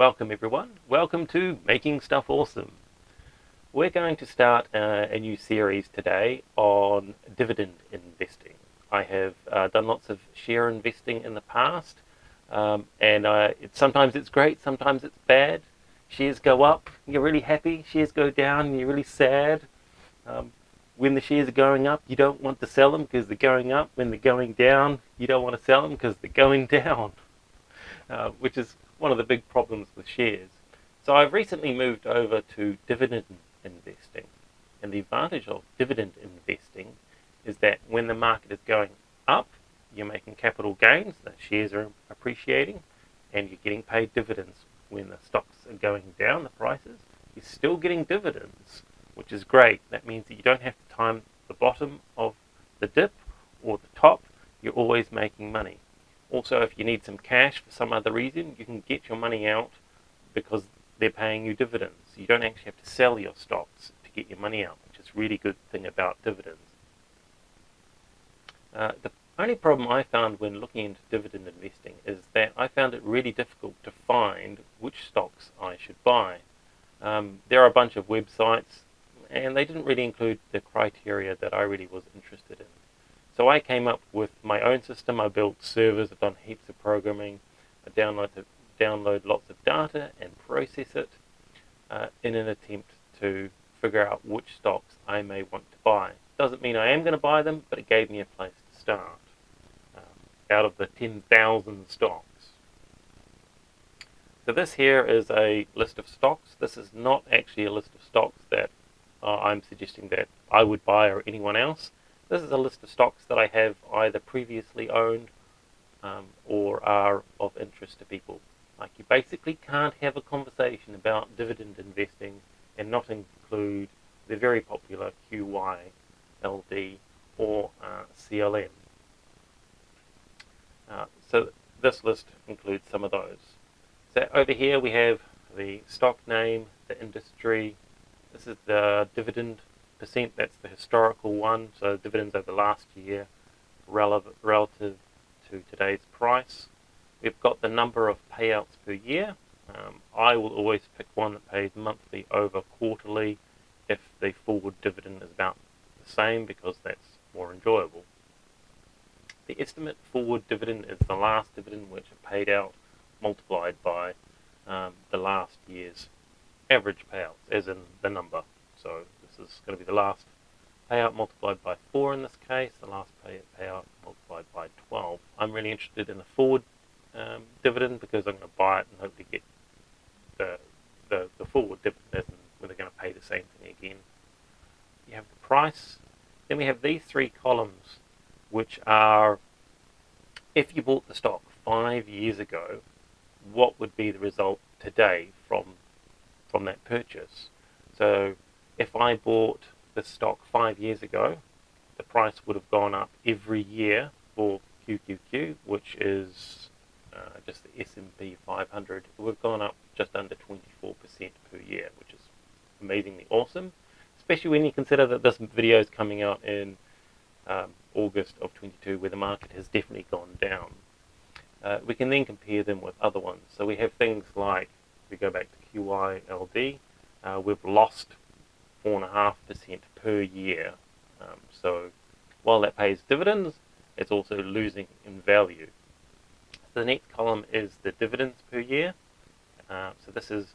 Welcome everyone. Welcome to Making Stuff Awesome. We're going to start a new series today on dividend investing. I have done lots of share investing in the past, and sometimes it's great, sometimes it's bad. Shares go up, you're really happy. Shares go down, you're really sad. When the shares are going up, you don't want to sell them because they're going up. When they're going down, you don't want to sell them because they're going down, which is one of the big problems with shares. So I've recently moved over to dividend investing. And the advantage of dividend investing is that when the market is going up, you're making capital gains, the shares are appreciating, and you're getting paid dividends. When the stocks are going down, the prices, you're still getting dividends, which is great. That means that you don't have to time the bottom of the dip or the top. You're always making money. Also, if you need some cash for some other reason, you can get your money out because they're paying you dividends. You don't actually have to sell your stocks to get your money out, which is a really good thing about dividends. The only problem I found when looking into dividend investing is that I found it really difficult to find which stocks I should buy. There are a bunch of websites, and they didn't really include the criteria that I really was interested in. So I came up with my own system. I built servers, I've done heaps of programming. I download lots of data and process it in an attempt to figure out which stocks I may want to buy. Doesn't mean I am going to buy them, but it gave me a place to start out of the 10,000 stocks. So this here is a list of stocks. This is not actually a list of stocks that I'm suggesting that I would buy or anyone else. This is a list of stocks that I have either previously owned or are of interest to people. Like, you basically can't have a conversation about dividend investing and not include the very popular QYLD or CLM. So this list includes some of those. So over here we have the stock name, the industry. This is the dividend percent, that's the historical one, so dividends over the last year relative to today's price. We've got the number of payouts per year. I will always pick one that pays monthly over quarterly if the forward dividend is about the same, because that's more enjoyable. The estimate forward dividend is the last dividend which are paid out multiplied by the last year's average payouts, as in the number. So this is going to be the last payout multiplied by 4 in this case, the last payout multiplied by 12. I'm really interested in the forward dividend because I'm going to buy it and hopefully get the forward dividend where they're going to pay the same thing again. You have the price. Then we have these three columns, which are, if you bought the stock 5 years ago, what would be the result today from that purchase? So if I bought the stock 5 years ago, the price would have gone up every year for QQQ, which is just the S&P 500. It would have gone up just under 24% per year, which is amazingly awesome, especially when you consider that this video is coming out in August of 22, where the market has definitely gone down. We can then compare them with other ones. So we have things like, if we go back to QYLD, we've lost 4.5% per year. So while that pays dividends, it's also losing in value. The next column is the dividends per year. So this is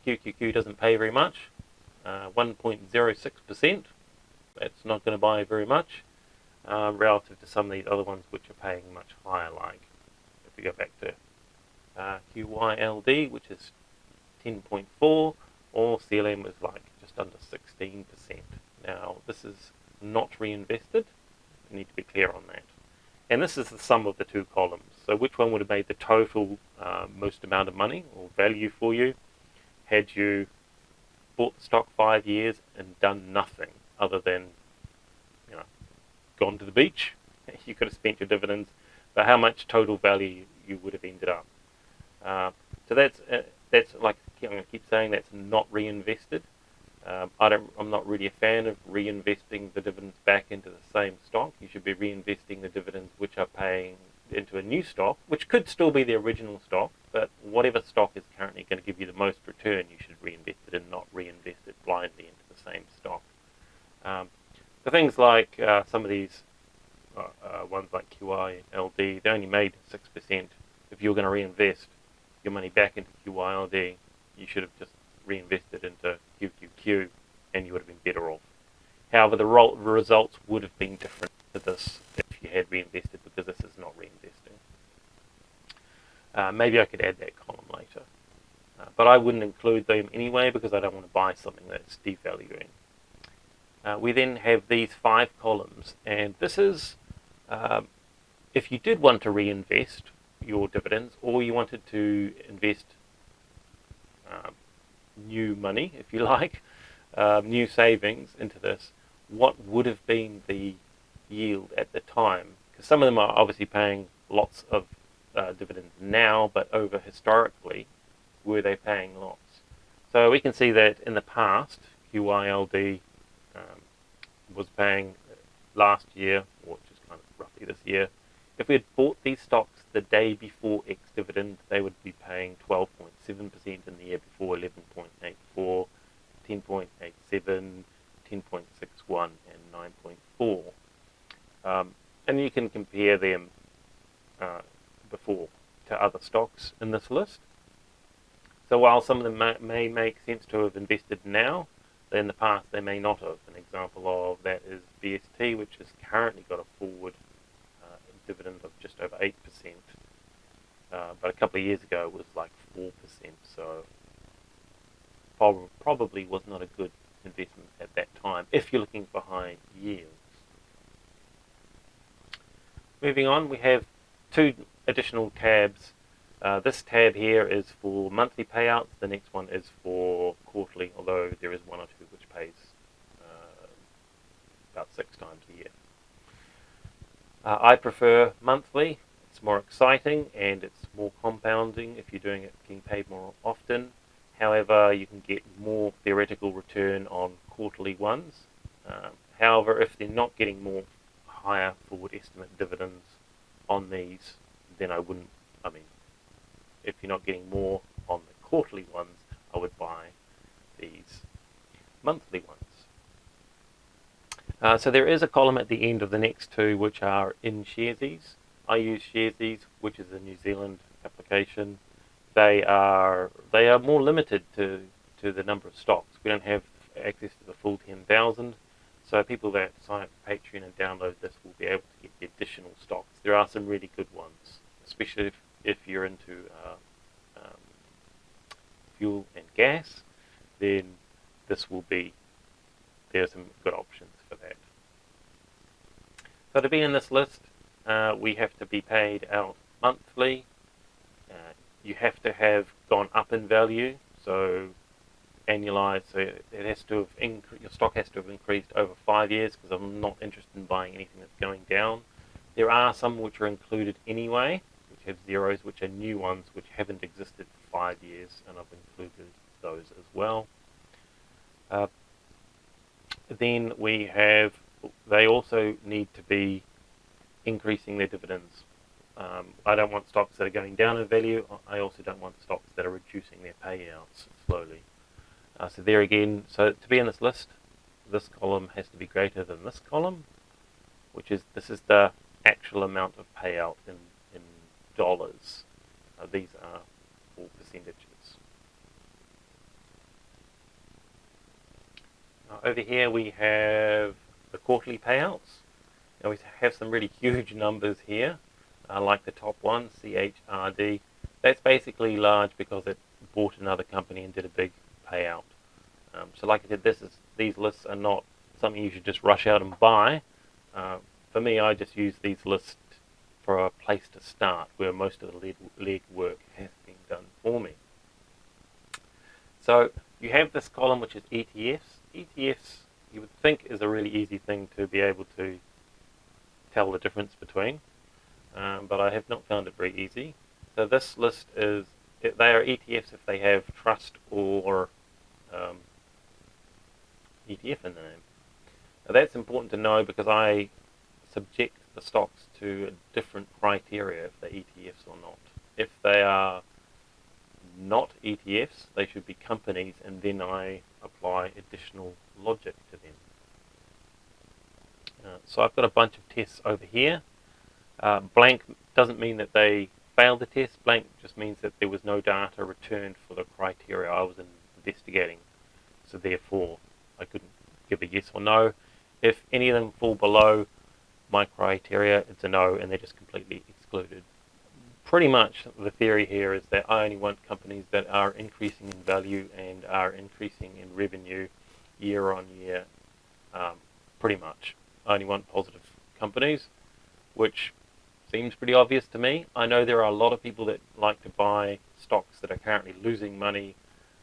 QQQ doesn't pay very much, 1.06%. That's not going to buy very much relative to some of these other ones which are paying much higher. Like if we go back to QYLD, which is 10.4, or CLM was like just under 16%. Now this is not reinvested. You need to be clear on that. And this is the sum of the two columns. So which one would have made the total most amount of money or value for you had you bought the stock 5 years and done nothing other than, gone to the beach? You could have spent your dividends, but how much total value you would have ended up. So that's like, I'm going to keep saying, that's not reinvested. I'm not really a fan of reinvesting the dividends back into the same stock. You should be reinvesting the dividends which are paying into a new stock, which could still be the original stock, but whatever stock is currently going to give you the most return, you should reinvest it and not reinvest it blindly into the same stock. For things like some of these ones like QYLD, they only made 6%. If you're going to reinvest your money back into QYLD, you should have just reinvested into QQQ and you would have been better off. However, the results would have been different to this if you had reinvested, because this is not reinvesting. Maybe I could add that column later. But I wouldn't include them anyway because I don't want to buy something that's devaluing. We then have these 5 columns, and this is if you did want to reinvest your dividends, or you wanted to invest new money, if you like, new savings into this, what would have been the yield at the time? Because some of them are obviously paying lots of dividends now, but over historically, were they paying lots? So we can see that in the past, QYLD was paying last year, which is kind of roughly this year. If we had bought these stocks the day before ex-dividend, they would be paying 12.7%, in the year before 11.84, 10.87, 10.61, and 9.4. And you can compare them before to other stocks in this list. So while some of them may make sense to have invested now, in the past they may not have. An example of that is BST, which has currently got a forward dividend of just over 8%. But a couple of years ago it was like 4%, so probably was not a good investment at that time if you're looking for high yields. Moving on, we have 2 additional tabs. This tab here is for monthly payouts. The next one is for quarterly, although there is one or two which pays about 6 times a year. I prefer monthly. It's more exciting and it's more compounding if you're doing it, getting paid more often. However, you can get more theoretical return on quarterly ones. However, if they're not getting more higher forward estimate dividends on these, then I wouldn't. I mean, if you're not getting more on the quarterly ones, I would buy these monthly ones. So there is a column at the end of the next 2 which are in Sharesies. I use Sharesies, which is a New Zealand application. They are more limited to the number of stocks. We don't have access to the full 10,000. So people that sign up for Patreon and download this will be able to get the additional stocks. There are some really good ones, especially if you're into fuel and gas, then this will be, there are some good options for that. So to be in this list, we have to be paid out monthly. You have to have gone up in value, so annualized. So it has to have your stock has to have increased over 5 years, because I'm not interested in buying anything that's going down. There are some which are included anyway, which have zeros, which are new ones which haven't existed for 5 years, and I've included those as well. Then we have, they also need to be increasing their dividends. I don't want stocks that are going down in value. I also don't want stocks that are reducing their payouts slowly. So there again, so to be in this list, this column has to be greater than this column, which is, this is the actual amount of payout in dollars. These are all percentages. Over here we have the quarterly payouts. Now we have some really huge numbers here, like the top one, CHRD. That's basically large because it bought another company and did a big payout. So like I said, these lists are not something you should just rush out and buy. For me, I just use these lists for a place to start where most of the leg work has been done for me. So you have this column which is ETFs. ETFs, you would think, is a really easy thing to be able to tell the difference between, but I have not found it very easy. So this list is, they are ETFs if they have trust or ETF in the name. Now that's important to know because I subject the stocks to a different criteria if they're ETFs or not. If they are not ETFs, they should be companies, and then I apply additional logic to them. So I've got a bunch of tests over here. Blank doesn't mean that they failed the test. Blank just means that there was no data returned for the criteria I was investigating. So therefore, I couldn't give a yes or no. If any of them fall below my criteria, it's a no, and they're just completely excluded. Pretty much the theory here is that I only want companies that are increasing in value and are increasing in revenue year on year. Pretty much. I only want positive companies, which seems pretty obvious to me. I know there are a lot of people that like to buy stocks that are currently losing money.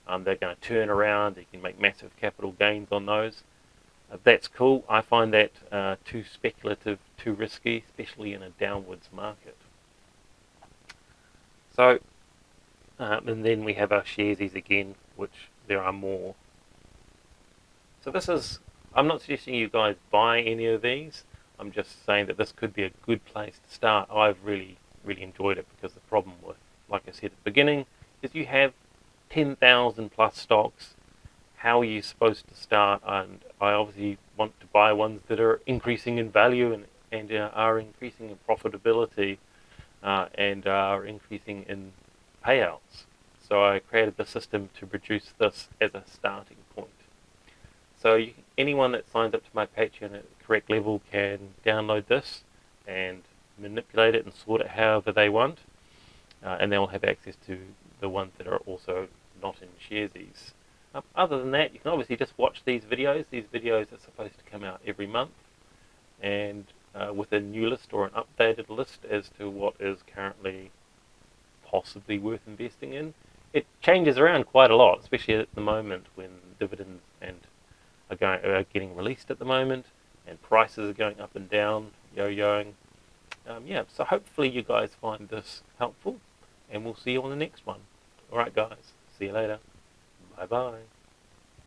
They're going to turn around. You can make massive capital gains on those. That's cool. I find that too speculative, too risky, especially in a downwards market. So, and then we have our sharesies again, which there are more. So this is, I'm not suggesting you guys buy any of these. I'm just saying that this could be a good place to start. I've really enjoyed it, because the problem with, like I said at the beginning, is you have 10,000 plus stocks. How are you supposed to start? And I obviously want to buy ones that are increasing in value and are increasing in profitability and are increasing in payouts. So I created the system to produce this as a starting point. So anyone that signs up to my Patreon at the correct level can download this and manipulate it and sort it however they want, and they'll have access to the ones that are also not in sharesies. Other than that, you can obviously just watch these videos. These videos are supposed to come out every month, and with a new list or an updated list as to what is currently possibly worth investing in. It changes around quite a lot, especially at the moment when dividends are getting released at the moment, and prices are going up and down, yo-yoing. So hopefully you guys find this helpful, and we'll see you on the next one. Alright guys, see you later. Bye bye.